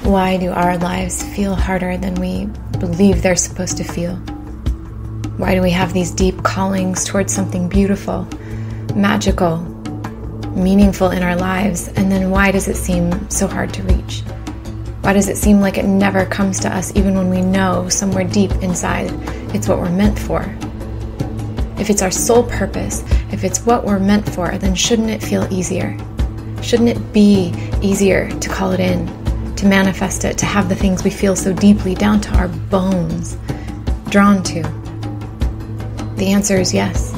Why do our lives feel harder than we believe they're supposed to feel? Why do we have these deep callings towards something beautiful, magical, meaningful in our lives, and then why does it seem so hard to reach? Why does it seem like it never comes to us even when we know somewhere deep inside it's what we're meant for? If it's our sole purpose, if it's what we're meant for, then shouldn't it feel easier? Shouldn't it be easier to call it in, to manifest it, to have the things we feel so deeply down to our bones drawn to? The answer is yes.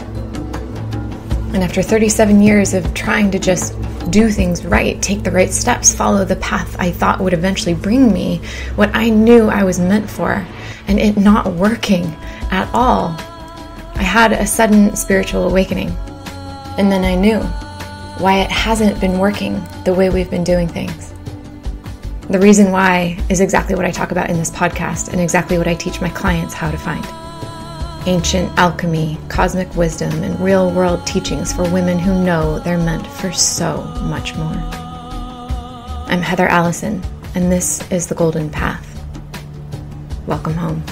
And after 37 years of trying to just do things right, take the right steps, follow the path I thought would eventually bring me what I knew I was meant for, and it not working at all, I had a sudden spiritual awakening. And then I knew why it hasn't been working the way we've been doing things. The reason why is exactly what I talk about in this podcast and exactly what I teach my clients how to find. Ancient alchemy, cosmic wisdom, and real-world teachings for women who know they're meant for so much more. I'm Heather Allison, and this is The Golden Path. Welcome home.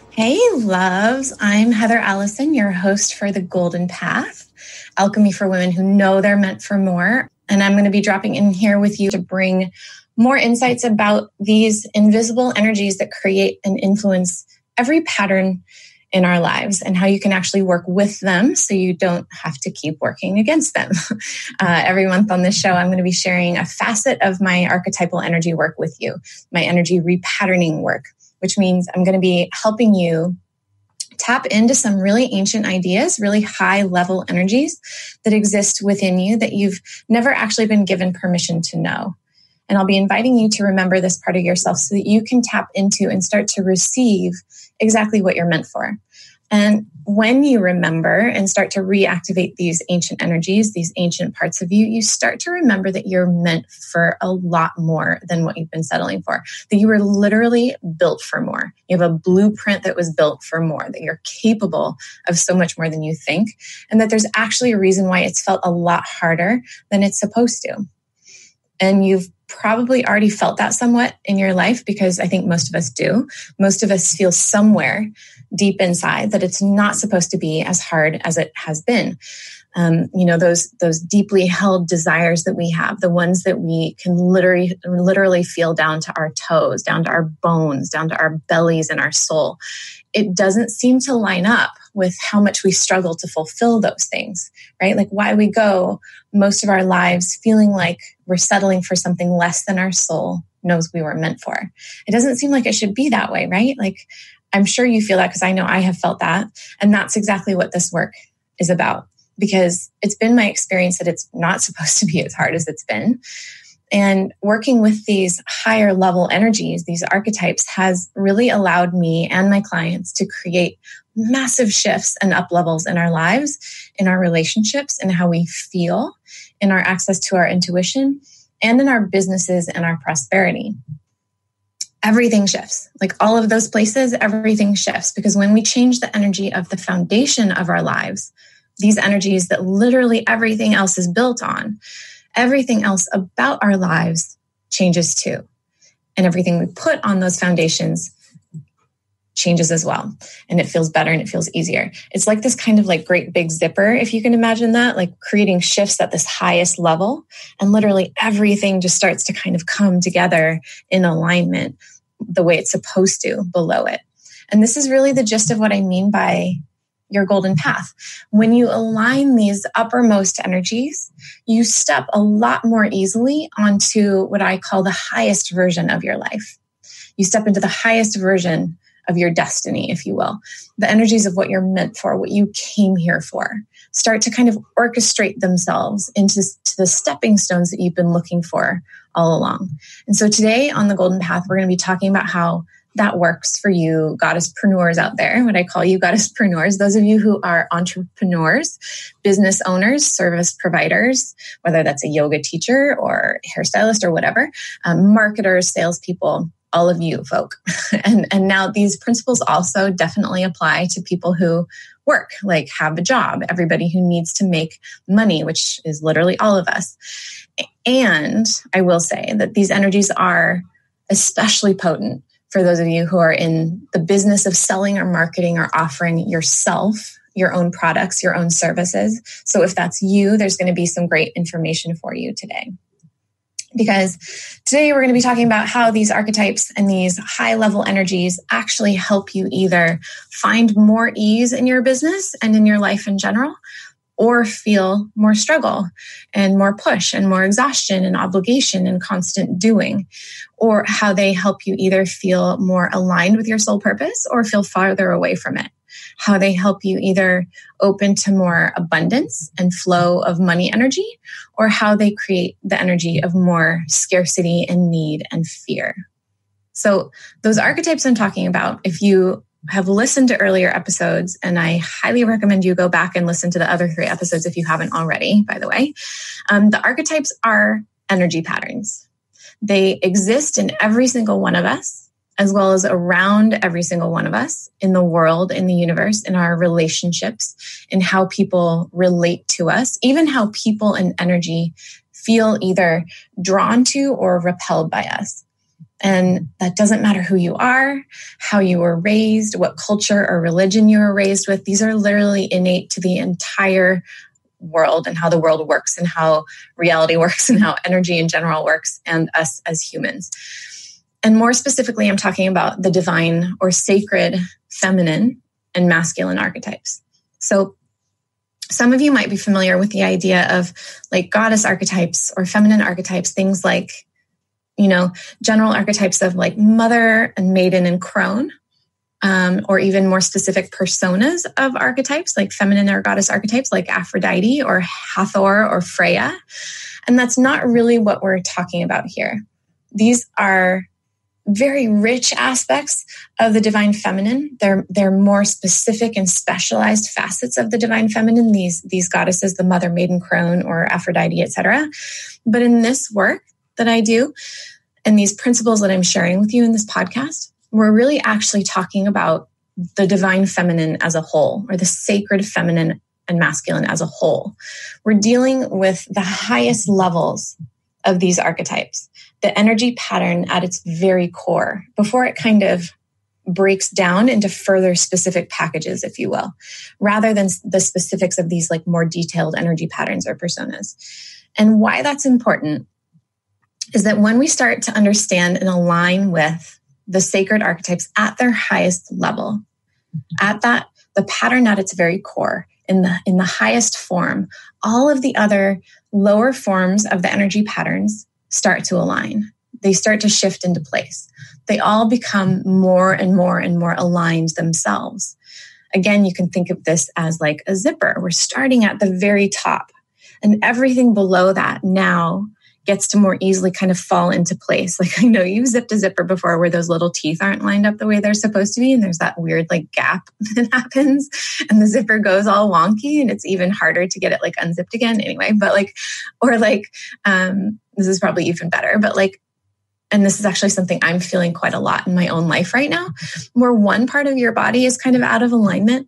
Hey, loves. I'm Heather Allison, your host for The Golden Path, alchemy for women who know they're meant for more. And I'm going to be dropping in here with you to bring more insights about these invisible energies that create and influence every pattern in our lives and how you can actually work with them so you don't have to keep working against them. Every month on this show, I'm going to be sharing a facet of my archetypal energy work with you, my energy repatterning work, which means I'm going to be helping you tap into some really ancient ideas, really high level energies that exist within you that you've never actually been given permission to know. And I'll be inviting you to remember this part of yourself so that you can tap into and start to receive exactly what you're meant for. And when you remember and start to reactivate these ancient energies, these ancient parts of you, you start to remember that you're meant for a lot more than what you've been settling for, that you were literally built for more. You have a blueprint that was built for more, that you're capable of so much more than you think, and that there's actually a reason why it's felt a lot harder than it's supposed to. And you've probably already felt that somewhat in your life because I think most of us do. Most of us feel somewhere deep inside that it's not supposed to be as hard as it has been. Those deeply held desires that we have, the ones that we can literally feel down to our toes, down to our bones, down to our bellies and our soul. It doesn't seem to line up with how much we struggle to fulfill those things, right? Like why we go most of our lives feeling like we're settling for something less than our soul knows we were meant for. It doesn't seem like it should be that way, right? Like I'm sure you feel that because I know I have felt that. And that's exactly what this work is about, because it's been my experience that it's not supposed to be as hard as it's been. And working with these higher level energies, these archetypes, has really allowed me and my clients to create massive shifts and up levels in our lives, in our relationships, in how we feel, in our access to our intuition, and in our businesses and our prosperity. Everything shifts. Like all of those places, everything shifts, because when we change the energy of the foundation of our lives, these energies that literally everything else is built on, everything else about our lives changes too. And everything we put on those foundations changes as well. And it feels better and it feels easier. It's like this kind of like great big zipper, if you can imagine that, like creating shifts at this highest level. And literally everything just starts to kind of come together in alignment the way it's supposed to below it. And this is really the gist of what I mean by your golden path. When you align these uppermost energies, you step a lot more easily onto what I call the highest version of your life. You step into the highest version of your destiny, if you will. The energies of what you're meant for, what you came here for, start to kind of orchestrate themselves into the stepping stones that you've been looking for all along. And so today on the Golden Path, we're going to be talking about how that works for you goddesspreneurs out there, what I call you goddesspreneurs, those of you who are entrepreneurs, business owners, service providers, whether that's a yoga teacher or hairstylist or whatever, marketers, salespeople, all of you folk. And now these principles also definitely apply to people who work, like have a job, everybody who needs to make money, which is literally all of us. And I will say that these energies are especially potent for those of you who are in the business of selling or marketing or offering yourself, your own products, your own services. So if that's you, there's going to be some great information for you today. Because today we're going to be talking about how these archetypes and these high-level energies actually help you either find more ease in your business and in your life in general, or feel more struggle and more push and more exhaustion and obligation and constant doing, or how they help you either feel more aligned with your soul purpose or feel farther away from it. How they help you either open to more abundance and flow of money energy, or how they create the energy of more scarcity and need and fear. So those archetypes I'm talking about, if you have listened to earlier episodes, and I highly recommend you go back and listen to the other 3 episodes if you haven't already, by the way, the archetypes are energy patterns. They exist in every single one of us, as well as around every single one of us in the world, in the universe, in our relationships, in how people relate to us, even how people and energy feel either drawn to or repelled by us. And that doesn't matter who you are, how you were raised, what culture or religion you were raised with. These are literally innate to the entire world and how the world works and how reality works and how energy in general works and us as humans. And more specifically, I'm talking about the divine or sacred feminine and masculine archetypes. So some of you might be familiar with the idea of like goddess archetypes or feminine archetypes, things like, general archetypes of like mother and maiden and crone, or even more specific personas of archetypes like feminine or goddess archetypes like Aphrodite or Hathor or Freya. And that's not really what we're talking about here. These are very rich aspects of the divine feminine. They're more specific and specialized facets of the divine feminine, these goddesses, the mother, maiden, crone, or Aphrodite, etc. But in this work that I do, and these principles that I'm sharing with you in this podcast, we're really actually talking about the divine feminine as a whole, or the sacred feminine and masculine as a whole. We're dealing with the highest levels of these archetypes, the energy pattern at its very core, before it kind of breaks down into further specific packages, if you will, rather than the specifics of these like more detailed energy patterns or personas. And why that's important is that when we start to understand and align with the sacred archetypes at their highest level, the pattern at its very core, in the highest form, all of the other lower forms of the energy patterns start to align. They start to shift into place. They all become more and more and more aligned themselves. Again, you can think of this as like a zipper. We're starting at the very top, and everything below that now gets to more easily kind of fall into place. Like I know you've zipped a zipper before where those little teeth aren't lined up the way they're supposed to be. And there's that weird like gap that happens and the zipper goes all wonky and it's even harder to get it like unzipped again anyway. But this is probably even better, but like, and this is actually something I'm feeling quite a lot in my own life right now, where one part of your body is kind of out of alignment,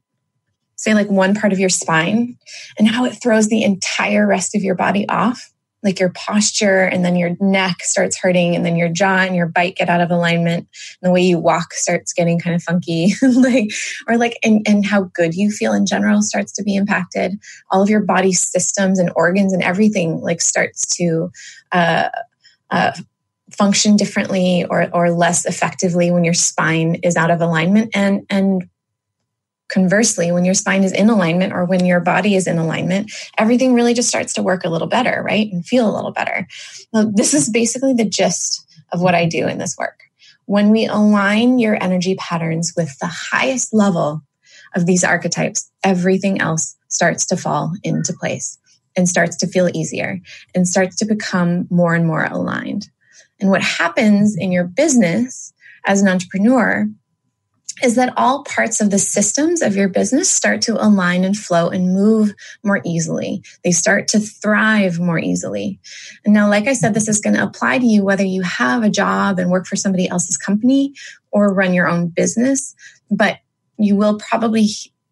say like one part of your spine, and how it throws the entire rest of your body off. Like your posture, and then your neck starts hurting, and then your jaw and your bite get out of alignment, and the way you walk starts getting kind of funky, and how good you feel in general starts to be impacted. All of your body systems and organs and everything like starts to function differently or less effectively when your spine is out of alignment, and conversely, when your spine is in alignment or when your body is in alignment, everything really just starts to work a little better, right? And feel a little better. Now, this is basically the gist of what I do in this work. When we align your energy patterns with the highest level of these archetypes, everything else starts to fall into place and starts to feel easier and starts to become more and more aligned. And what happens in your business as an entrepreneur is that all parts of the systems of your business start to align and flow and move more easily. They start to thrive more easily. And now, like I said, this is going to apply to you whether you have a job and work for somebody else's company or run your own business. But you will probably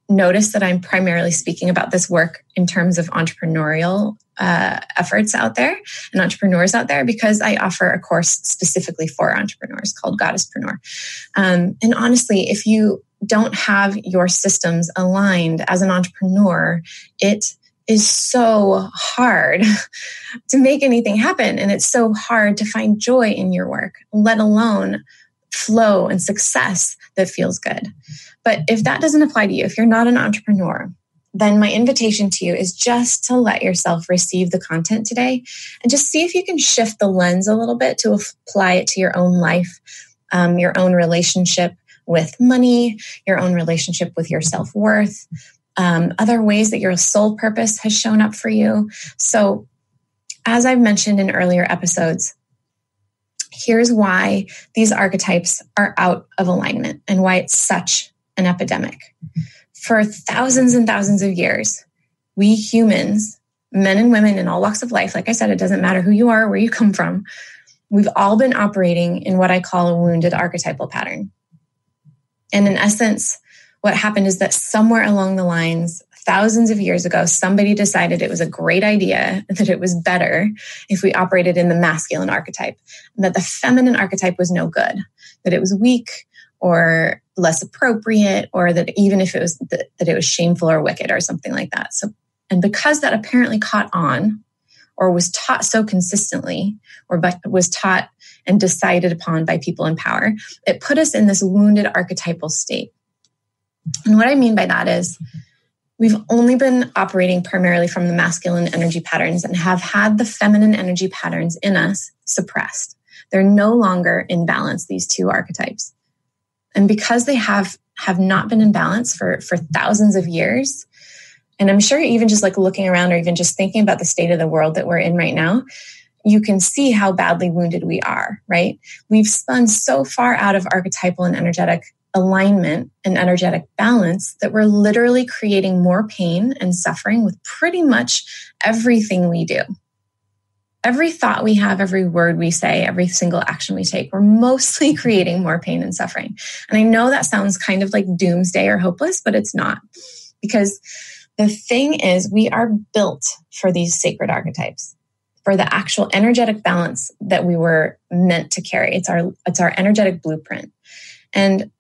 notice that I'm primarily speaking about this work in terms of entrepreneurial efforts out there and entrepreneurs out there, because I offer a course specifically for entrepreneurs called Goddesspreneur. And honestly, if you don't have your systems aligned as an entrepreneur, it is so hard to make anything happen. And it's so hard to find joy in your work, let alone flow and success that feels good. But if that doesn't apply to you, if you're not an entrepreneur, then my invitation to you is just to let yourself receive the content today and just see if you can shift the lens a little bit to apply it to your own life, your own relationship with money, your own relationship with your self-worth, other ways that your soul purpose has shown up for you. So as I've mentioned in earlier episodes, here's why these archetypes are out of alignment and why it's such an epidemic. For thousands and thousands of years, we humans, men and women in all walks of life, like I said, it doesn't matter who you are or where you come from, we've all been operating in what I call a wounded archetypal pattern. And in essence, what happened is that somewhere along the lines, thousands of years ago, somebody decided it was a great idea, that it was better if we operated in the masculine archetype, and that the feminine archetype was no good, that it was weak or less appropriate, or that even if it was that it was shameful or wicked or something like that. So, and because that apparently caught on, or was taught so consistently, or was taught and decided upon by people in power, it put us in this wounded archetypal state. And what I mean by that is we've only been operating primarily from the masculine energy patterns and have had the feminine energy patterns in us suppressed. They're no longer in balance, these two archetypes. And because they have not been in balance for thousands of years, and I'm sure even just like looking around or even just thinking about the state of the world that we're in right now, you can see how badly wounded we are, right? We've spun so far out of archetypal and energetic alignment and energetic balance that we're literally creating more pain and suffering with pretty much everything we do. Every thought we have, every word we say, every single action we take, we're mostly creating more pain and suffering. And I know that sounds kind of like doomsday or hopeless, but it's not. Because the thing is, we are built for these sacred archetypes, for the actual energetic balance that we were meant to carry. It's our energetic blueprint. And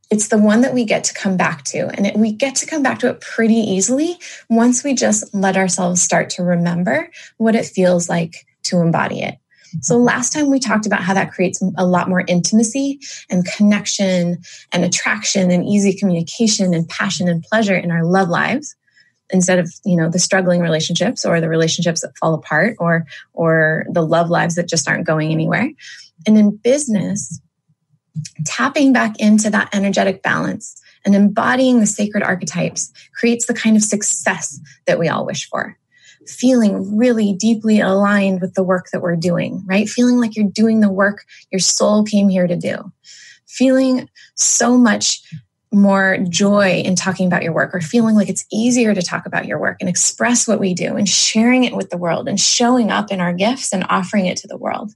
it's the one that we get to come back to. And we get to come back to it pretty easily once we just let ourselves start to remember what it feels like to embody it. So last time we talked about how that creates a lot more intimacy and connection and attraction and easy communication and passion and pleasure in our love lives, instead of, the struggling relationships or the relationships that fall apart or the love lives that just aren't going anywhere. And in business, tapping back into that energetic balance and embodying the sacred archetypes creates the kind of success that we all wish for. Feeling really deeply aligned with the work that we're doing, right? Feeling like you're doing the work your soul came here to do. Feeling so much more joy in talking about your work, or feeling like it's easier to talk about your work and express what we do and sharing it with the world and showing up in our gifts and offering it to the world.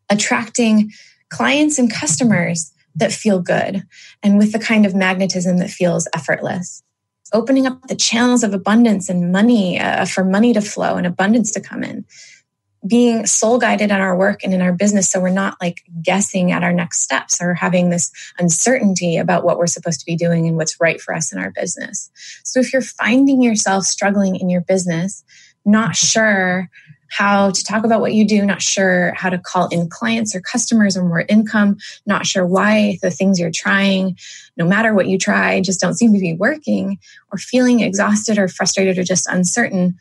Attracting clients and customers that feel good and with the kind of magnetism that feels effortless. Opening up the channels of abundance and money for money to flow and abundance to come in. Being soul guided in our work and in our business, so we're not like guessing at our next steps or having this uncertainty about what we're supposed to be doing and what's right for us in our business. So if you're finding yourself struggling in your business, not sure how to talk about what you do, not sure how to call in clients or customers or more income, not sure why the things you're trying, no matter what you try, just don't seem to be working, or feeling exhausted or frustrated or just uncertain,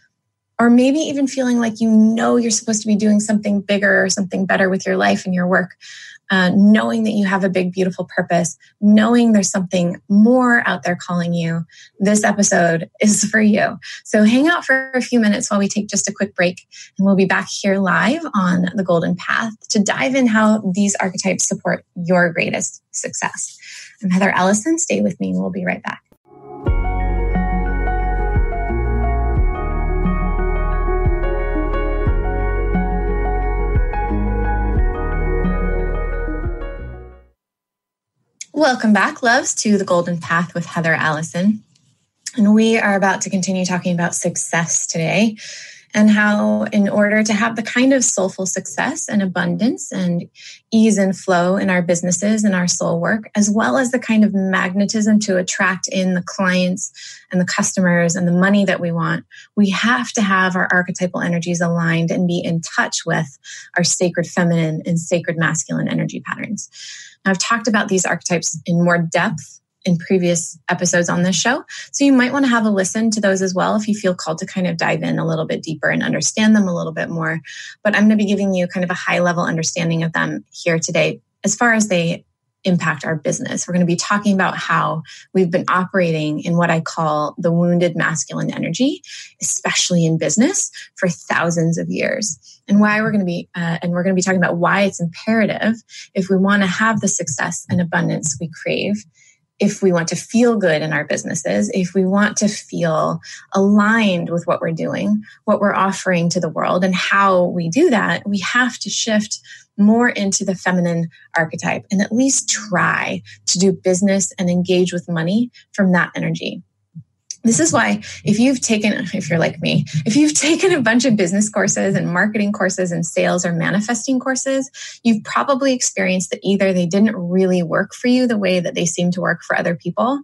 or maybe even feeling like you're supposed to be doing something bigger or something better with your life and your work, knowing that you have a big, beautiful purpose, knowing there's something more out there calling you, this episode is for you. So hang out for a few minutes while we take just a quick break, and we'll be back here live on The Golden Path to dive in how these archetypes support your greatest success. I'm Heather Allison. Stay with me and we'll be right back. Welcome back, loves, to The Golden Path with Heather Allison. And we are about to continue talking about success today and how in order to have the kind of soulful success and abundance and ease and flow in our businesses and our soul work, as well as the kind of magnetism to attract in the clients and the customers and the money that we want, we have to have our archetypal energies aligned and be in touch with our sacred feminine and sacred masculine energy patterns. Now, I've talked about these archetypes in more depth in previous episodes on this show. So you might want to have a listen to those as well if you feel called to kind of dive in a little bit deeper and understand them a little bit more. But I'm going to be giving you kind of a high level understanding of them here today as far as they impact our business. We're going to be talking about how we've been operating in what I call the wounded masculine energy, especially in business, for thousands of years. And why we're going to be talking about why it's imperative if we want to have the success and abundance we crave, if we want to feel good in our businesses, if we want to feel aligned with what we're doing, what we're offering to the world, and how we do that, we have to shift more into the feminine archetype and at least try to do business and engage with money from that energy. This is why if you're like me, if you've taken a bunch of business courses and marketing courses and sales or manifesting courses, you've probably experienced that either they didn't really work for you the way that they seem to work for other people,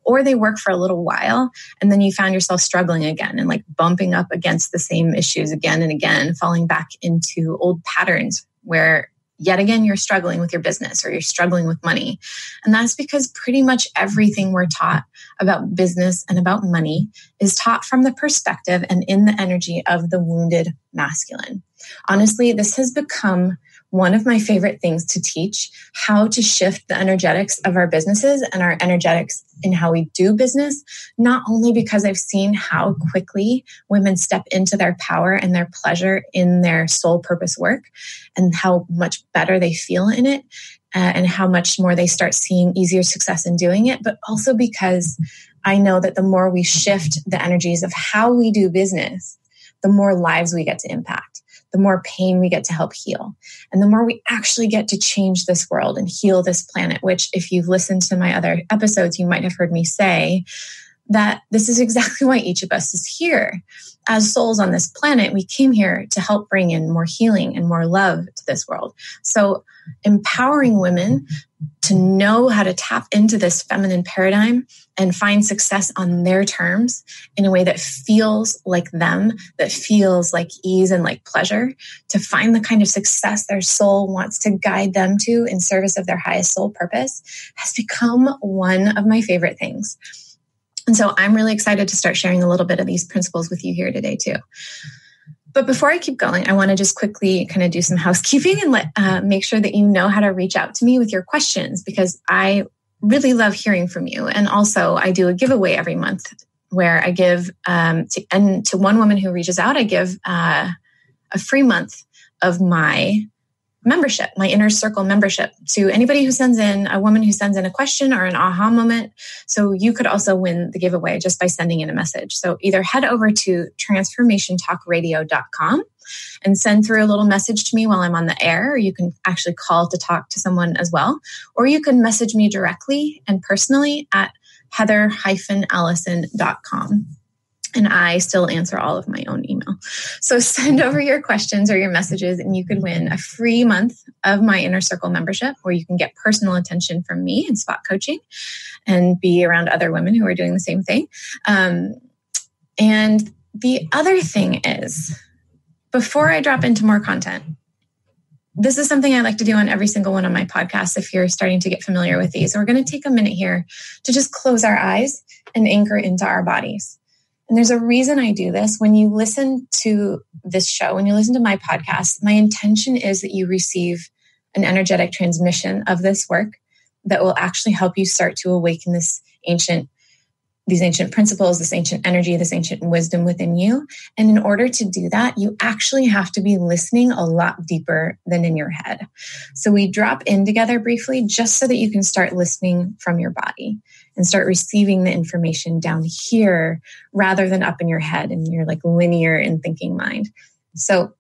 or they work for a little while and then you found yourself struggling again and like bumping up against the same issues again and again, falling back into old patterns where yet again, you're struggling with your business or you're struggling with money. And that's because pretty much everything we're taught about business and about money is taught from the perspective and in the energy of the wounded masculine. Honestly, this has become one of my favorite things to teach, how to shift the energetics of our businesses and our energetics in how we do business, not only because I've seen how quickly women step into their power and their pleasure in their soul purpose work and how much better they feel in it and how much more they start seeing easier success in doing it, but also because I know that the more we shift the energies of how we do business, the more lives we get to impact, the more pain we get to help heal, and the more we actually get to change this world and heal this planet, which if you've listened to my other episodes, you might have heard me say that this is exactly why each of us is here. As souls on this planet, we came here to help bring in more healing and more love to this world. So empowering women to know how to tap into this feminine paradigm and find success on their terms in a way that feels like them, that feels like ease and like pleasure, to find the kind of success their soul wants to guide them to in service of their highest soul purpose has become one of my favorite things. And so I'm really excited to start sharing a little bit of these principles with you here today too. But before I keep going, I want to just quickly kind of do some housekeeping and make sure that you know how to reach out to me with your questions, because I really love hearing from you. And also I do a giveaway every month where I give to one woman who reaches out, I give a free month of my membership, my Inner Circle membership, to anybody who sends in, a woman who sends in a question or an aha moment. So you could also win the giveaway just by sending in a message. So either head over to transformationtalkradio.com and send through a little message to me while I'm on the air, or you can actually call to talk to someone as well. Or you can message me directly and personally at heather-allison.com. And I still answer all of my own email. So send over your questions or your messages and you could win a free month of my Inner Circle membership, where you can get personal attention from me and spot coaching and be around other women who are doing the same thing. And the other thing is, before I drop into more content, this is something I like to do on every single one of my podcasts if you're starting to get familiar with these. So we're going to take a minute here to just close our eyes and anchor into our bodies. And there's a reason I do this. When you listen to this show, when you listen to my podcast, my intention is that you receive an energetic transmission of this work that will actually help you start to awaken these ancient principles, this ancient energy, this ancient wisdom within you. And in order to do that, you actually have to be listening a lot deeper than in your head. So we drop in together briefly just so that you can start listening from your body and start receiving the information down here rather than up in your head and your like linear and thinking mind. So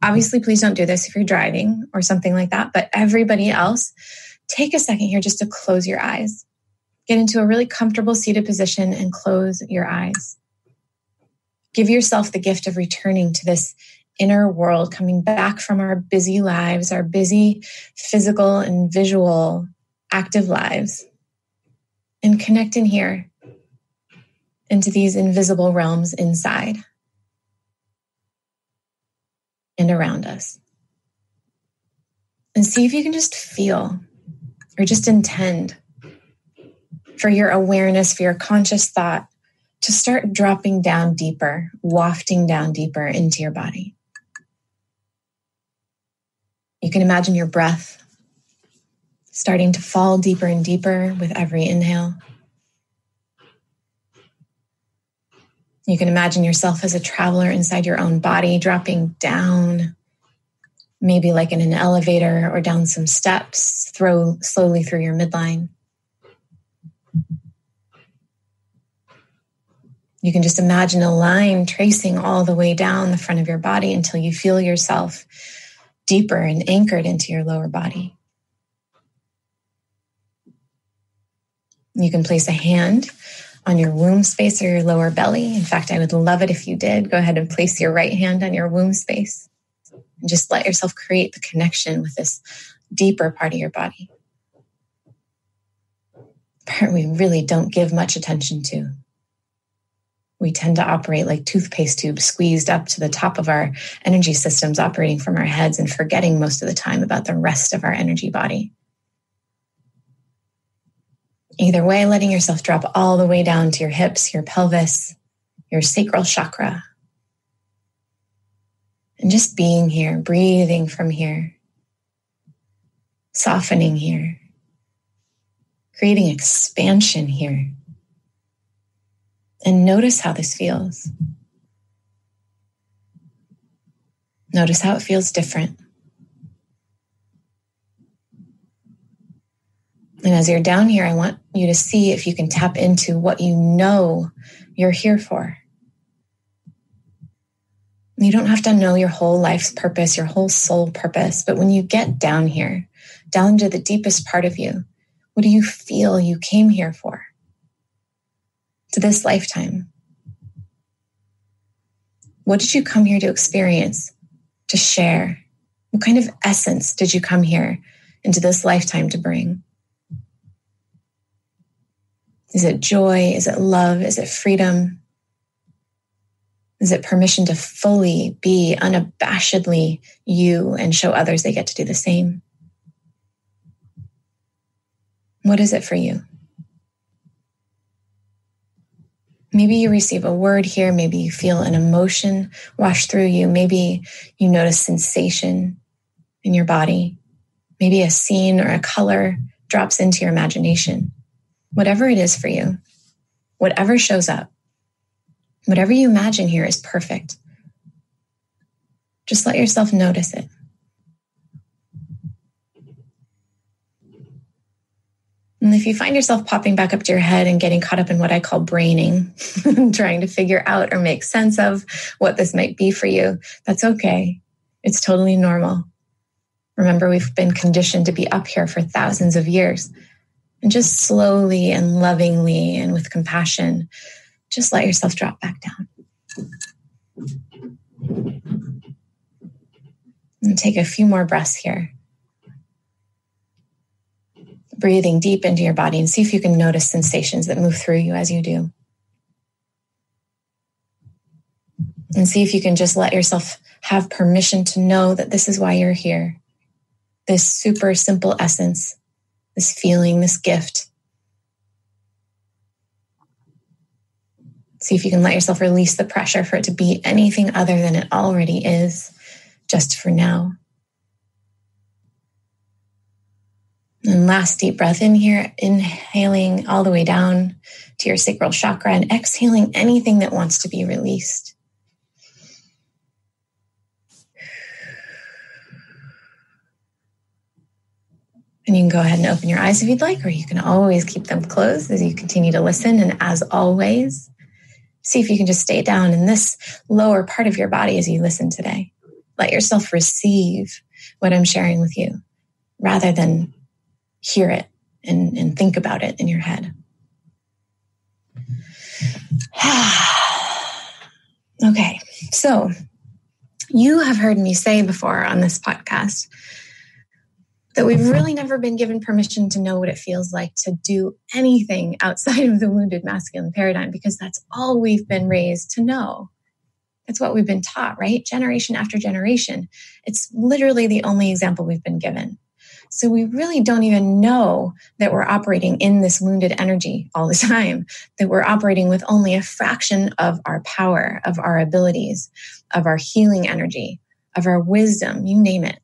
obviously, please don't do this if you're driving or something like that. But everybody else, take a second here just to close your eyes. Get into a really comfortable seated position and close your eyes. Give yourself the gift of returning to this inner world, coming back from our busy lives, our busy physical and visual active lives, and connect in here into these invisible realms inside and around us. And see if you can just feel or just intend for your awareness, for your conscious thought to start dropping down deeper, wafting down deeper into your body. You can imagine your breath starting to fall deeper and deeper with every inhale. You can imagine yourself as a traveler inside your own body, dropping down, maybe like in an elevator or down some steps, slowly through your midline. You can just imagine a line tracing all the way down the front of your body until you feel yourself deeper and anchored into your lower body. You can place a hand on your womb space or your lower belly. In fact, I would love it if you did. Go ahead and place your right hand on your womb space and just let yourself create the connection with this deeper part of your body. Part we really don't give much attention to. We tend to operate like toothpaste tubes squeezed up to the top of our energy systems, operating from our heads and forgetting most of the time about the rest of our energy body. Either way, letting yourself drop all the way down to your hips, your pelvis, your sacral chakra. And just being here, breathing from here, softening here, creating expansion here. And notice how this feels. Notice how it feels different. And as you're down here, I want you to see if you can tap into what you know you're here for. You don't have to know your whole life's purpose, your whole soul purpose, but when you get down here, down to the deepest part of you, what do you feel you came here for? To this lifetime? What did you come here to experience, to share? What kind of essence did you come here into this lifetime to bring? Is it joy? Is it love? Is it freedom? Is it permission to fully be unabashedly you and show others they get to do the same? What is it for you? Maybe you receive a word here. Maybe you feel an emotion wash through you. Maybe you notice sensation in your body. Maybe a scene or a color drops into your imagination. Whatever it is for you, whatever shows up, whatever you imagine here is perfect. Just let yourself notice it. And if you find yourself popping back up to your head and getting caught up in what I call braining, trying to figure out or make sense of what this might be for you, that's okay. It's totally normal. Remember, we've been conditioned to be up here for thousands of years. And just slowly and lovingly and with compassion, just let yourself drop back down. And take a few more breaths here. Breathing deep into your body and see if you can notice sensations that move through you as you do. And see if you can just let yourself have permission to know that this is why you're here. This super simple essence, this feeling, this gift. See if you can let yourself release the pressure for it to be anything other than it already is, just for now. And last deep breath in here, inhaling all the way down to your sacral chakra and exhaling anything that wants to be released. And you can go ahead and open your eyes if you'd like, or you can always keep them closed as you continue to listen. And as always, see if you can just stay down in this lower part of your body as you listen today. Let yourself receive what I'm sharing with you rather than hear it and think about it in your head. Okay, so you have heard me say before on this podcast that we've really never been given permission to know what it feels like to do anything outside of the wounded masculine paradigm, because that's all we've been raised to know. It's what we've been taught, right? Generation after generation. It's literally the only example we've been given. So we really don't even know that we're operating in this wounded energy all the time, that we're operating with only a fraction of our power, of our abilities, of our healing energy, of our wisdom, you name it.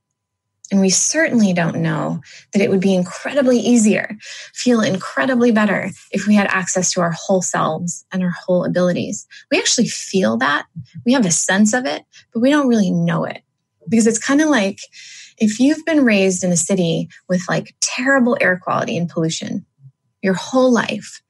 And we certainly don't know that it would be incredibly easier, feel incredibly better if we had access to our whole selves and our whole abilities. We actually feel that. We have a sense of it, but we don't really know it. Because it's kind of like if you've been raised in a city with like terrible air quality and pollution your whole life,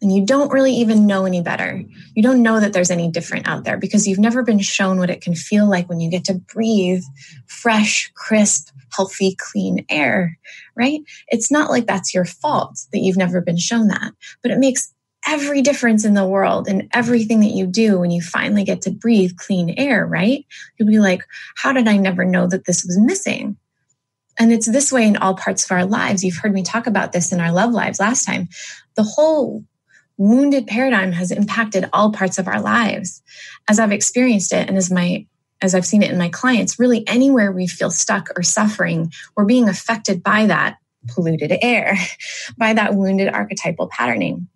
and you don't really even know any better. You don't know that there's any different out there because you've never been shown what it can feel like when you get to breathe fresh, crisp, healthy, clean air, right? It's not like that's your fault that you've never been shown that, but it makes every difference in the world and everything that you do when you finally get to breathe clean air, right? You'll be like, how did I never know that this was missing? And it's this way in all parts of our lives. You've heard me talk about this in our love lives last time. The whole wounded paradigm has impacted all parts of our lives. As I've experienced it and as I've seen it in my clients, really anywhere we feel stuck or suffering, we're being affected by that polluted air, by that wounded archetypal patterning.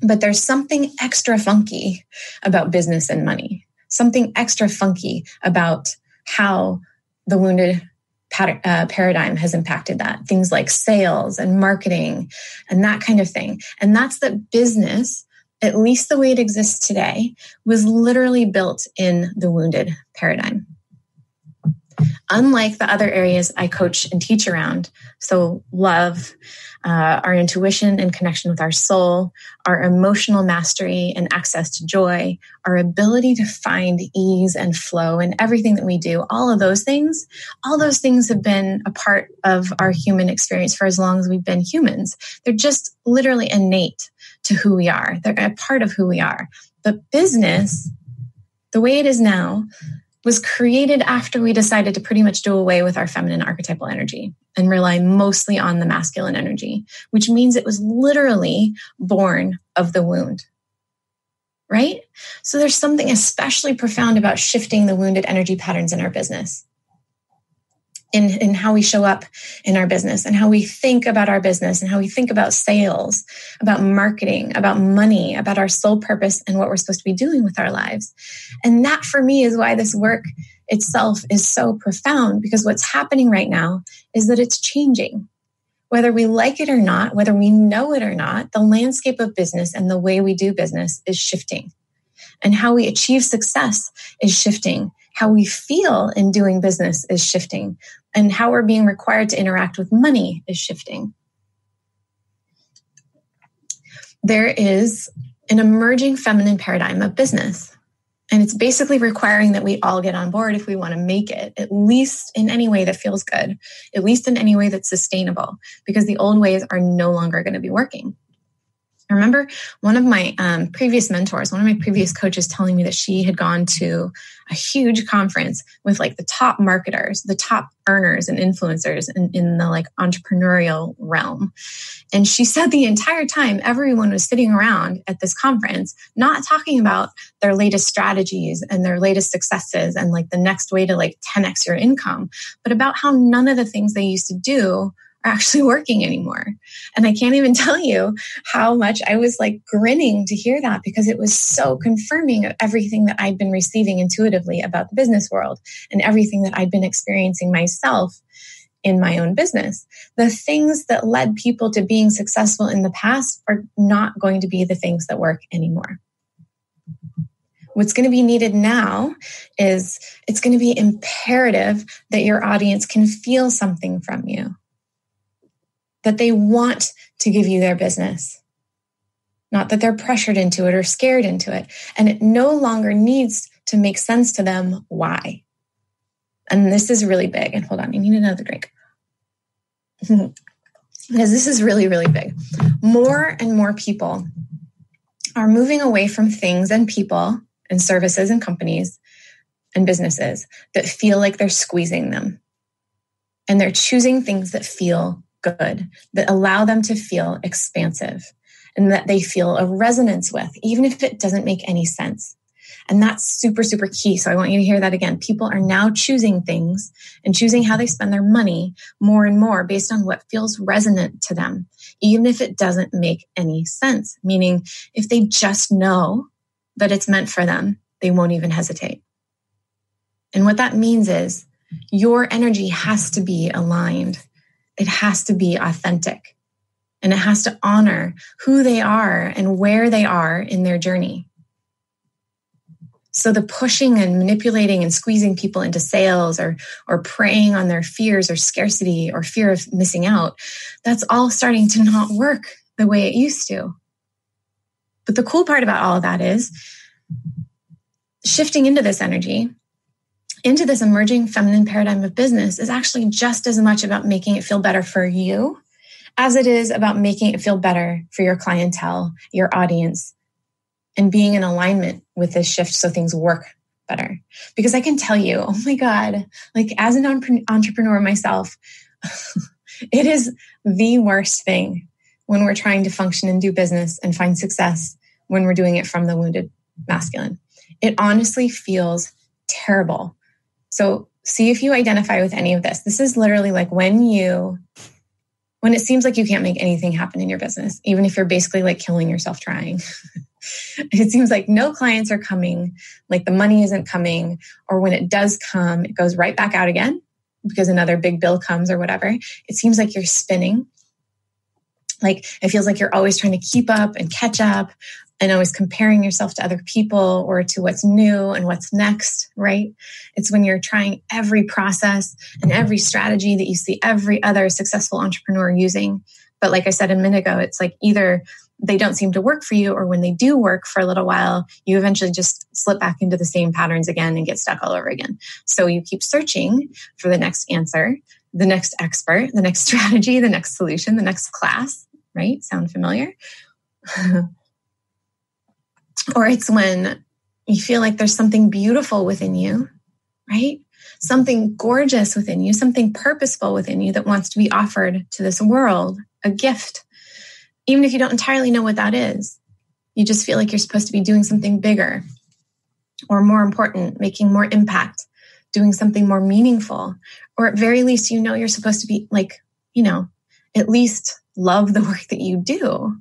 But there's something extra funky about business and money, something extra funky about how the wounded paradigm has impacted that. Things like sales and marketing and that kind of thing. And that's that business, at least the way it exists today, was literally built in the wounded paradigm. Unlike the other areas I coach and teach around, so love, our intuition and connection with our soul, our emotional mastery and access to joy, our ability to find ease and flow in everything that we do, all those things have been a part of our human experience for as long as we've been humans. They're just literally innate to who we are. They're a part of who we are. But business, the way it is now, was created after we decided to pretty much do away with our feminine archetypal energy and rely mostly on the masculine energy, which means it was literally born of the wound, right? So there's something especially profound about shifting the wounded energy patterns in our business, in how we show up in our business and how we think about our business and how we think about sales, about marketing, about money, about our soul purpose and what we're supposed to be doing with our lives. And that for me is why this work itself is so profound, because what's happening right now is that it's changing. Whether we like it or not, whether we know it or not, the landscape of business and the way we do business is shifting. And how we achieve success is shifting. How we feel in doing business is shifting. And how we're being required to interact with money is shifting. There is an emerging feminine paradigm of business. And it's basically requiring that we all get on board if we want to make it, at least in any way that feels good, at least in any way that's sustainable, because the old ways are no longer going to be working. I remember one of my previous mentors, one of my previous coaches telling me that she had gone to a huge conference with like the top marketers, the top earners and influencers in the like entrepreneurial realm. And she said the entire time everyone was sitting around at this conference, not talking about their latest strategies and their latest successes and like the next way to like 10x your income, but about how none of the things they used to do are actually working anymore. And I can't even tell you how much I was like grinning to hear that, because it was so confirming of everything that I'd been receiving intuitively about the business world and everything that I'd been experiencing myself in my own business. The things that led people to being successful in the past are not going to be the things that work anymore. What's going to be needed now is it's going to be imperative that your audience can feel something from you, that they want to give you their business, not that they're pressured into it or scared into it. And it no longer needs to make sense to them why. And this is really big. And hold on, I need another drink. because this is really, really big. More and more people are moving away from things and people and services and companies and businesses that feel like they're squeezing them. And they're choosing things that feel good, that allow them to feel expansive and that they feel a resonance with, even if it doesn't make any sense. And that's super, super key. So I want you to hear that again. People are now choosing things and choosing how they spend their money more and more based on what feels resonant to them, even if it doesn't make any sense. Meaning, if they just know that it's meant for them, they won't even hesitate. And what that means is your energy has to be aligned. It has to be authentic. And it has to honor who they are and where they are in their journey. So the pushing and manipulating and squeezing people into sales or preying on their fears or scarcity or fear of missing out, that's all starting to not work the way it used to. But the cool part about all of that is shifting into this energy, into this emerging feminine paradigm of business is actually just as much about making it feel better for you as it is about making it feel better for your clientele, your audience, and being in alignment with this shift so things work better. Because I can tell you, oh my God, like as an entrepreneur myself, it is the worst thing when we're trying to function and do business and find success when we're doing it from the wounded masculine. It honestly feels terrible. So see if you identify with any of this. This is literally like when it seems like you can't make anything happen in your business, even if you're basically like killing yourself trying. It seems like no clients are coming, like the money isn't coming, or when it does come, it goes right back out again because another big bill comes or whatever. It seems like you're spinning. Like it feels like you're always trying to keep up and catch up and always comparing yourself to other people or to what's new and what's next, right? It's when you're trying every process and every strategy that you see every other successful entrepreneur using. But like I said a minute ago, it's like either they don't seem to work for you, or when they do work for a little while, you eventually just slip back into the same patterns again and get stuck all over again. So you keep searching for the next answer, the next expert, the next strategy, the next solution, the next class, right? Sound familiar? Or it's when you feel like there's something beautiful within you, right? Something gorgeous within you, something purposeful within you that wants to be offered to this world, a gift. Even if you don't entirely know what that is, you just feel like you're supposed to be doing something bigger or more important, making more impact, doing something more meaningful, or at very least, you know, you're supposed to be like, at least love the work that you do.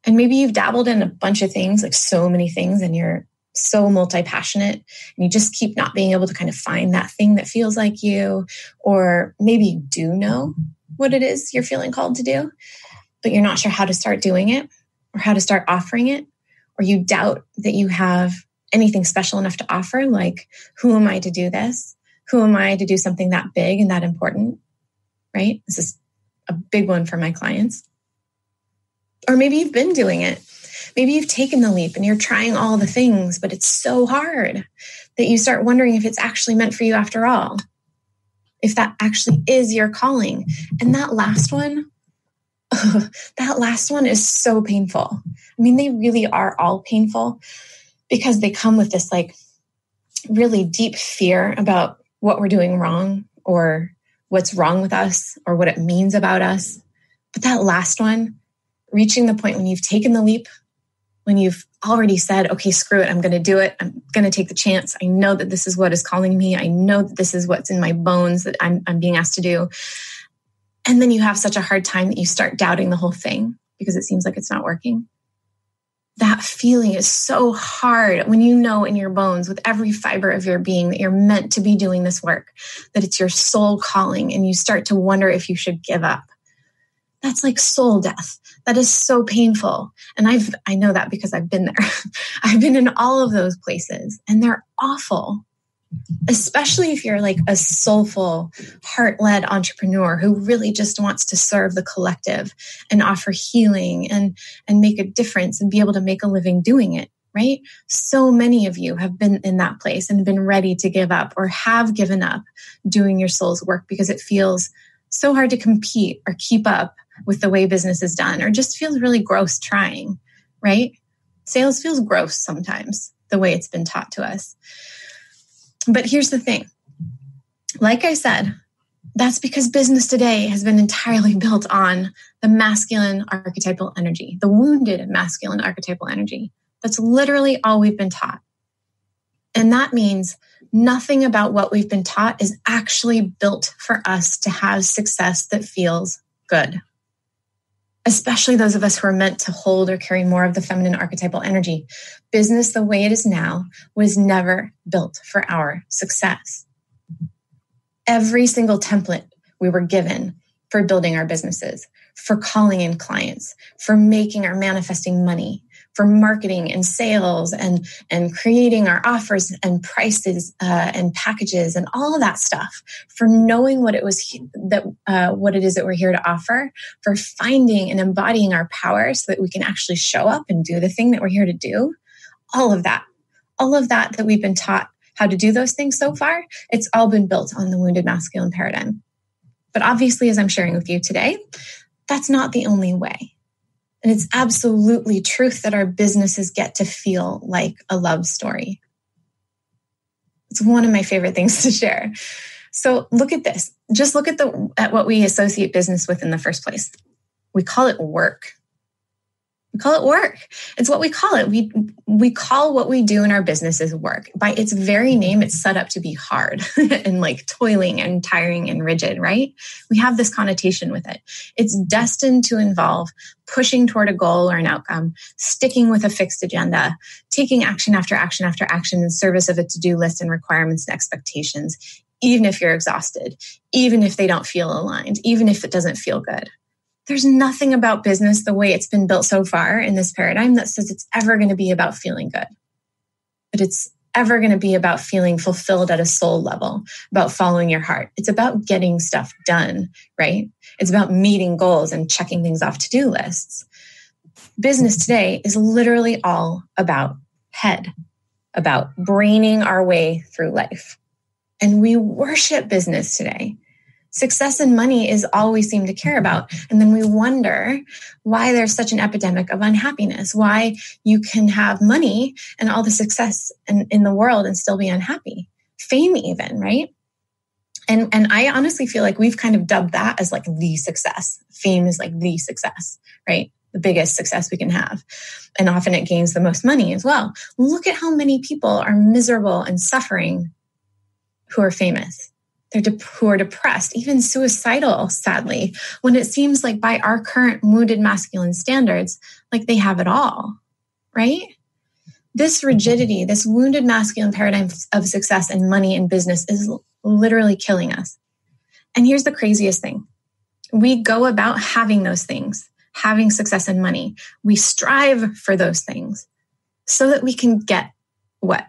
And maybe you've dabbled in a bunch of things, like so many things, and you're so multi-passionate and you just keep not being able to kind of find that thing that feels like you, or maybe you do know what it is you're feeling called to do, but you're not sure how to start doing it or how to start offering it, or you doubt that you have anything special enough to offer. Like, who am I to do this? Who am I to do something that big and that important? Right? This is a big one for my clients. Or maybe you've been doing it. Maybe you've taken the leap and you're trying all the things, but it's so hard that you start wondering if it's actually meant for you after all, if that actually is your calling. And that last one is so painful. I mean, they really are all painful because they come with this like really deep fear about what we're doing wrong or what's wrong with us or what it means about us. But that last one, reaching the point when you've taken the leap, when you've already said, okay, screw it, I'm going to do it. I'm going to take the chance. I know that this is what is calling me. I know that this is what's in my bones that I'm being asked to do. And then you have such a hard time that you start doubting the whole thing because it seems like it's not working. That feeling is so hard when you know in your bones with every fiber of your being that you're meant to be doing this work, that it's your soul calling, and you start to wonder if you should give up. That's like soul death. That is so painful. And I know that because I've been there. I've been in all of those places and they're awful, especially if you're like a soulful, heart-led entrepreneur who really just wants to serve the collective and offer healing and make a difference and be able to make a living doing it, right? So many of you have been in that place and been ready to give up or have given up doing your soul's work because it feels so hard to compete or keep up with the way business is done, or just feels really gross trying, right? Sales feels gross sometimes, the way it's been taught to us. But here's the thing. Like I said, that's because business today has been entirely built on the masculine archetypal energy, the wounded masculine archetypal energy. That's literally all we've been taught. And that means nothing about what we've been taught is actually built for us to have success that feels good. Especially those of us who are meant to hold or carry more of the feminine archetypal energy. Business, the way it is now, was never built for our success. Every single template we were given for building our businesses, for calling in clients, for making or manifesting money, for marketing and sales and creating our offers and prices and packages and all of that stuff, for knowing what it is that we're here to offer, for finding and embodying our power so that we can actually show up and do the thing that we're here to do. All of that we've been taught how to do those things so far, it's all been built on the wounded masculine paradigm. But obviously, as I'm sharing with you today, that's not the only way. And it's absolutely truth that our businesses get to feel like a love story. It's one of my favorite things to share. So look at this. Just look at what we associate business with in the first place. We call it work. We call it work. It's what we call it. We call what we do in our businesses work. By its very name, it's set up to be hard and like toiling and tiring and rigid, right? We have this connotation with it. It's destined to involve pushing toward a goal or an outcome, sticking with a fixed agenda, taking action after action after action in service of a to-do list and requirements and expectations, even if you're exhausted, even if they don't feel aligned, even if it doesn't feel good. There's nothing about business the way it's been built so far in this paradigm that says it's ever going to be about feeling good. But it's ever going to be about feeling fulfilled at a soul level, about following your heart. It's about getting stuff done, right? It's about meeting goals and checking things off to-do lists. Business today is literally all about head, about braining our way through life. And we worship business today. Success and money is all we seem to care about. And then we wonder why there's such an epidemic of unhappiness, why you can have money and all the success in the world and still be unhappy. Fame even, right? And I honestly feel like we've kind of dubbed that as like the success. Fame is like the success, right? The biggest success we can have. And often it gains the most money as well. Look at how many people are miserable and suffering who are famous. Who are depressed, even suicidal, sadly, when it seems like by our current wounded masculine standards, like they have it all, right? This rigidity, this wounded masculine paradigm of success and money and business is literally killing us. And here's the craziest thing. We go about having those things, having success and money. We strive for those things so that we can get what?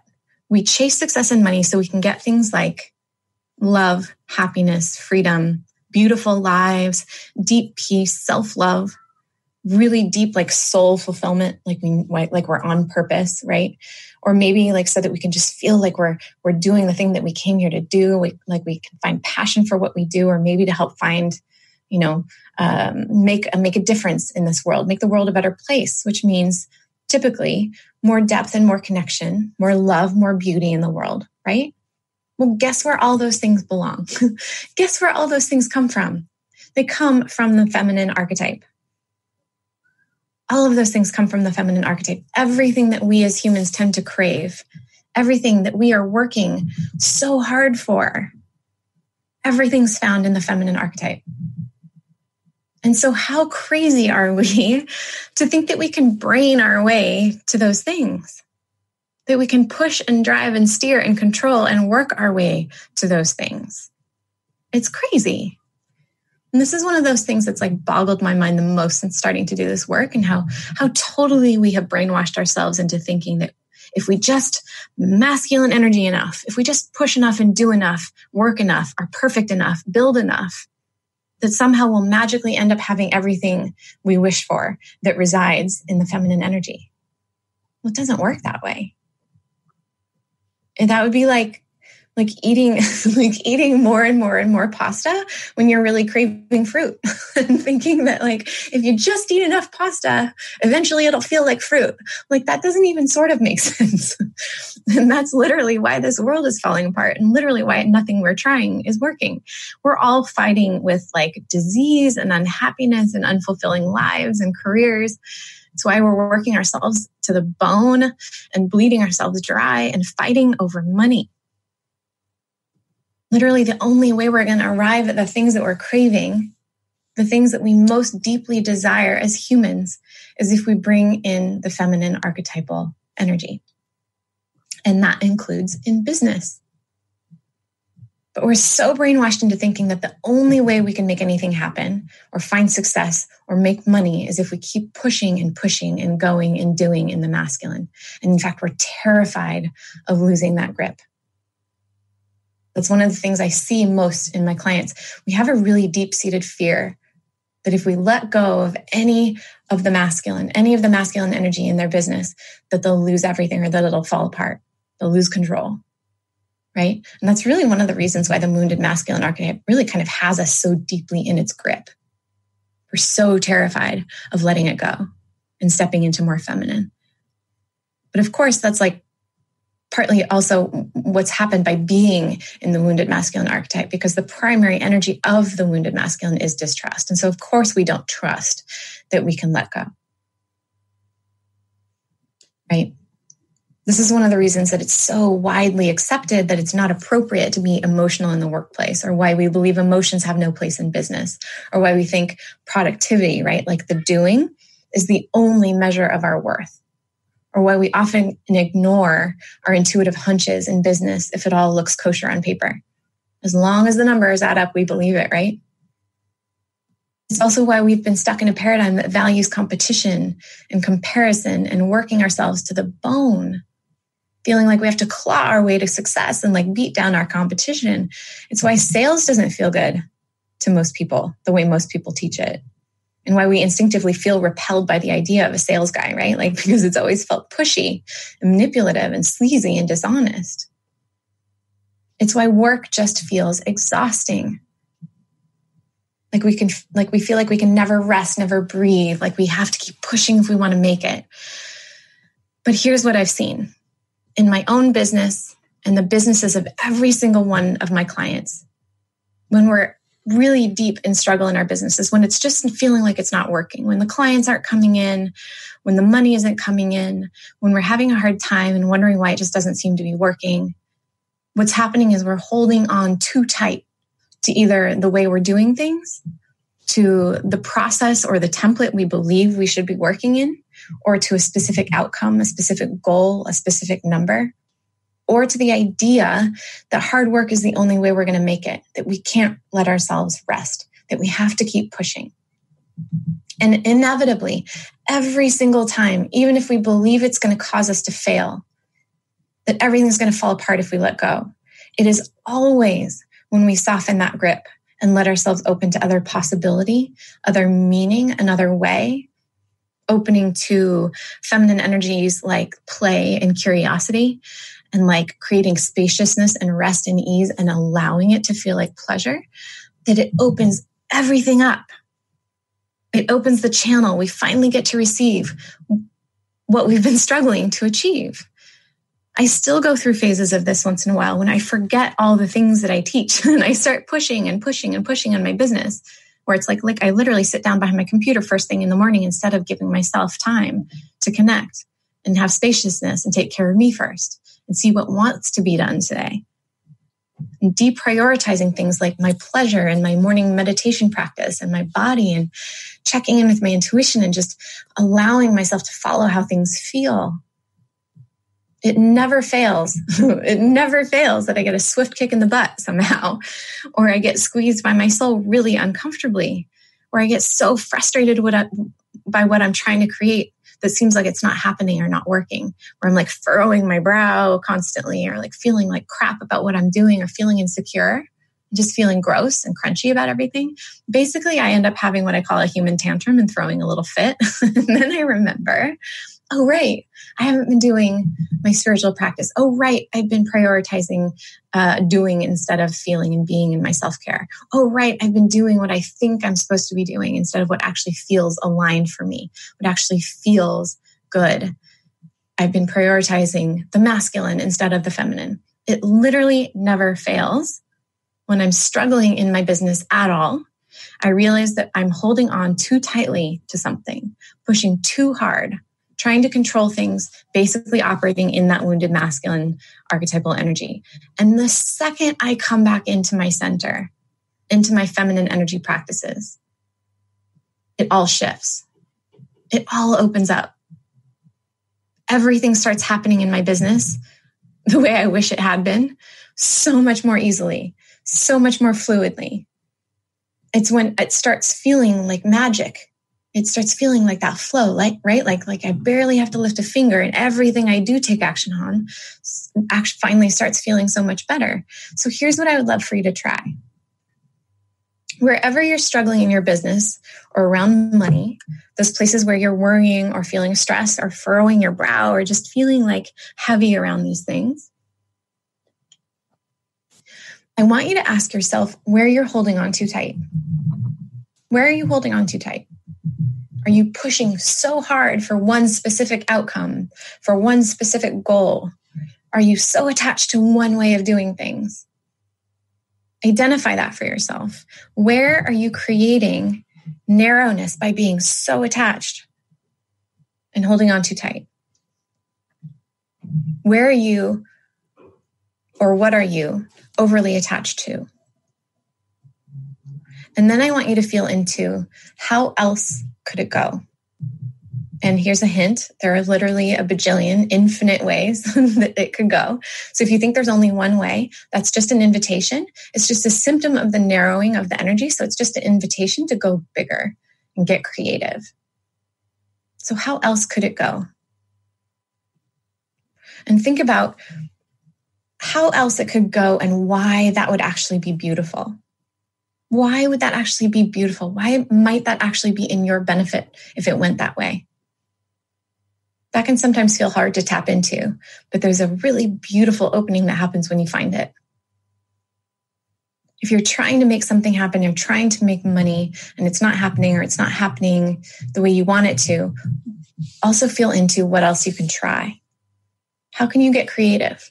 We chase success and money so we can get things like love, happiness, freedom, beautiful lives, deep peace, self-love, really deep like soul fulfillment, like we're on purpose, right? Or maybe like so that we can just feel like we're doing the thing that we came here to do. We can find passion for what we do, or maybe to help find, make a difference in this world, make the world a better place, which means typically more depth and more connection, more love, more beauty in the world, right? Well, guess where all those things belong? Guess where all those things come from? They come from the feminine archetype. All of those things come from the feminine archetype. Everything that we as humans tend to crave, everything that we are working so hard for, everything's found in the feminine archetype. And so how crazy are we to think that we can brain our way to those things? That we can push and drive and steer and control and work our way to those things. It's crazy. And this is one of those things that's like boggled my mind the most since starting to do this work, and how totally we have brainwashed ourselves into thinking that if we just masculine energy enough, if we just push enough and do enough, work enough, are perfect enough, build enough, that somehow we'll magically end up having everything we wish for that resides in the feminine energy. Well, it doesn't work that way. And that would be like like eating more and more and more pasta when you're really craving fruit and thinking that like, if you just eat enough pasta, eventually it'll feel like fruit. Like that doesn't even sort of make sense. And that's literally why this world is falling apart and literally why nothing we're trying is working. We're all fighting with like disease and unhappiness and unfulfilling lives and careers. It's why we're working ourselves to the bone and bleeding ourselves dry and fighting over money. Literally, the only way we're going to arrive at the things that we're craving, the things that we most deeply desire as humans, is if we bring in the feminine archetypal energy. And that includes in business. But we're so brainwashed into thinking that the only way we can make anything happen or find success or make money is if we keep pushing and pushing and going and doing in the masculine. And in fact, we're terrified of losing that grip. That's one of the things I see most in my clients. We have a really deep-seated fear that if we let go of any of the masculine energy in their business, that they'll lose everything or that it'll fall apart. They'll lose control, right? And that's really one of the reasons why the wounded masculine archetype really kind of has us so deeply in its grip. We're so terrified of letting it go and stepping into more feminine. But of course, that's like partly also what's happened by being in the wounded masculine archetype, because the primary energy of the wounded masculine is distrust. And so, of course, we don't trust that we can let go. Right? This is one of the reasons that it's so widely accepted that it's not appropriate to be emotional in the workplace, or why we believe emotions have no place in business, or why we think productivity, right, like the doing, is the only measure of our worth. Or why we often ignore our intuitive hunches in business if it all looks kosher on paper. As long as the numbers add up, we believe it, right? It's also why we've been stuck in a paradigm that values competition and comparison and working ourselves to the bone, feeling like we have to claw our way to success and like beat down our competition. It's why sales doesn't feel good to most people the way most people teach it. And why we instinctively feel repelled by the idea of a sales guy, right? Like, because it's always felt pushy and manipulative and sleazy and dishonest. It's why work just feels exhausting. Like we feel like we can never rest, never breathe. Like we have to keep pushing if we want to make it. But here's what I've seen in my own business and the businesses of every single one of my clients. When we're really deep in struggle in our businesses, when it's just feeling like it's not working, when the clients aren't coming in, when the money isn't coming in, when we're having a hard time and wondering why it just doesn't seem to be working, what's happening is we're holding on too tight to either the way we're doing things, to the process or the template we believe we should be working in, or to a specific outcome, a specific goal, a specific number, or to the idea that hard work is the only way we're going to make it, that we can't let ourselves rest, that we have to keep pushing. And inevitably, every single time, even if we believe it's going to cause us to fail, that everything's going to fall apart if we let go, it is always when we soften that grip and let ourselves open to other possibility, other meaning, another way, opening to feminine energies like play and curiosity, and like creating spaciousness and rest and ease and allowing it to feel like pleasure, that it opens everything up. It opens the channel. We finally get to receive what we've been struggling to achieve. I still go through phases of this once in a while when I forget all the things that I teach and I start pushing and pushing and pushing on my business, where it's like I literally sit down behind my computer first thing in the morning instead of giving myself time to connect and have spaciousness and take care of me first and see what wants to be done today. And deprioritizing things like my pleasure and my morning meditation practice and my body, and checking in with my intuition and just allowing myself to follow how things feel. It never fails. It never fails that I get a swift kick in the butt somehow, or I get squeezed by my soul really uncomfortably, or I get so frustrated by what I'm trying to create that seems like it's not happening or not working, where I'm like furrowing my brow constantly, or like feeling like crap about what I'm doing, or feeling insecure, just feeling gross and crunchy about everything. Basically, I end up having what I call a human tantrum and throwing a little fit. And then I remember Oh, right, I haven't been doing my spiritual practice. Oh, right, I've been prioritizing doing instead of feeling and being in my self-care. Oh, right, I've been doing what I think I'm supposed to be doing instead of what actually feels aligned for me, what actually feels good. I've been prioritizing the masculine instead of the feminine. It literally never fails. When I'm struggling in my business at all, I realize that I'm holding on too tightly to something, pushing too hard, trying to control things, basically operating in that wounded masculine archetypal energy. And the second I come back into my center, into my feminine energy practices, it all shifts. It all opens up. Everything starts happening in my business the way I wish it had been, so much more easily, so much more fluidly. It's when it starts feeling like magic. It starts feeling like that flow, like I barely have to lift a finger, and everything I do take action on actually finally starts feeling so much better. So here's what I would love for you to try. Wherever you're struggling in your business or around money, those places where you're worrying or feeling stress or furrowing your brow or just feeling like heavy around these things, I want you to ask yourself where you're holding on too tight. Where are you holding on too tight? Are you pushing so hard for one specific outcome, for one specific goal? Are you so attached to one way of doing things? Identify that for yourself. Where are you creating narrowness by being so attached and holding on too tight? Where are you, or what are you overly attached to? And then I want you to feel into how else could it go? And here's a hint. There are literally a bajillion infinite ways that it could go. So if you think there's only one way, that's just an invitation. It's just a symptom of the narrowing of the energy. So it's just an invitation to go bigger and get creative. So how else could it go? And think about how else it could go and why that would actually be beautiful. Why would that actually be beautiful? Why might that actually be in your benefit if it went that way? That can sometimes feel hard to tap into, but there's a really beautiful opening that happens when you find it. If you're trying to make something happen, you're trying to make money and it's not happening, or it's not happening the way you want it to, also feel into what else you can try. How can you get creative?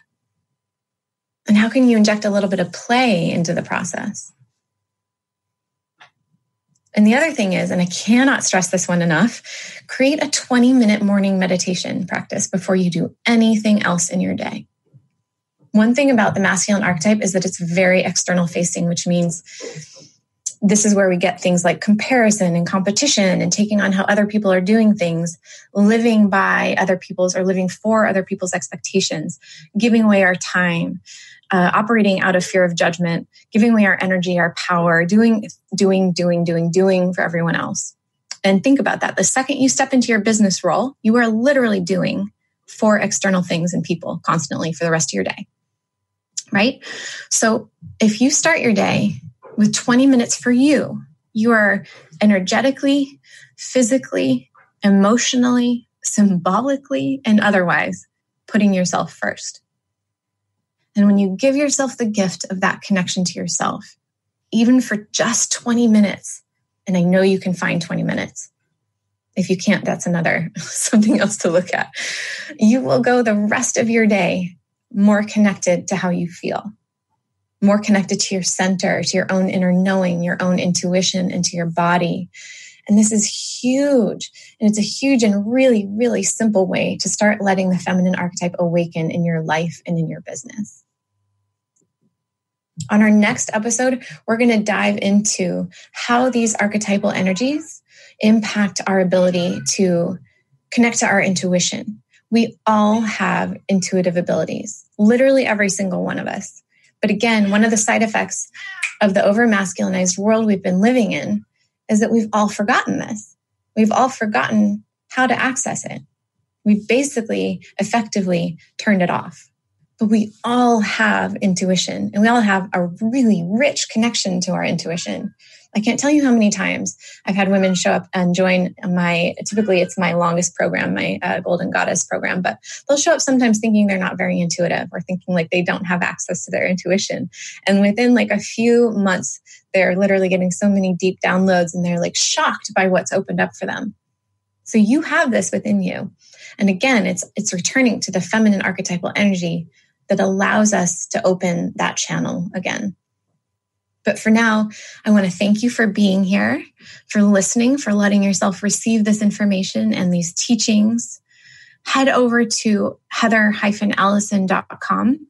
And how can you inject a little bit of play into the process? And the other thing is, and I cannot stress this one enough, create a 20-minute morning meditation practice before you do anything else in your day. One thing about the masculine archetype is that it's very external facing, which means this is where we get things like comparison and competition and taking on how other people are doing things, living by other people's or living for other people's expectations, giving away our time, operating out of fear of judgment, giving away our energy, our power, doing for everyone else. And think about that. The second you step into your business role, you are literally doing for external things and people constantly for the rest of your day, right? So if you start your day with 20 minutes for you, you are energetically, physically, emotionally, symbolically, and otherwise putting yourself first. And when you give yourself the gift of that connection to yourself, even for just 20 minutes, and I know you can find 20 minutes. If you can't, that's another something else to look at. You will go the rest of your day more connected to how you feel, more connected to your center, to your own inner knowing, your own intuition, and to your body. And this is huge. And it's a huge and really, really simple way to start letting the feminine archetype awaken in your life and in your business. On our next episode, we're going to dive into how these archetypal energies impact our ability to connect to our intuition. We all have intuitive abilities, literally every single one of us. But again, one of the side effects of the over-masculinized world we've been living in is that we've all forgotten this. We've all forgotten how to access it. We've basically effectively turned it off. But we all have intuition, and we all have a really rich connection to our intuition. I can't tell you how many times I've had women show up and join typically it's my longest program, my Golden Goddess program, but they'll show up sometimes thinking they're not very intuitive or thinking like they don't have access to their intuition. And within like a few months, they're literally getting so many deep downloads and they're like shocked by what's opened up for them. So you have this within you. And again, it's returning to the feminine archetypal energy that allows us to open that channel again. But for now, I want to thank you for being here, for listening, for letting yourself receive this information and these teachings. Head over to heather-allison.com.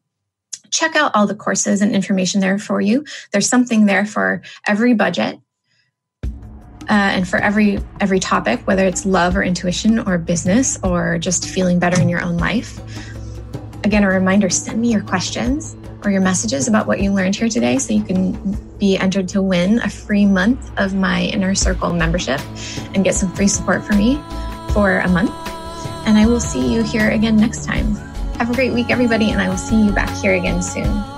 Check out all the courses and information there for you. There's something there for every budget and for every topic, whether it's love or intuition or business or just feeling better in your own life. Again, a reminder, send me your questions or your messages about what you learned here today so you can be entered to win a free month of my Inner Circle membership and get some free support from me for a month. And I will see you here again next time. Have a great week, everybody, and I will see you back here again soon.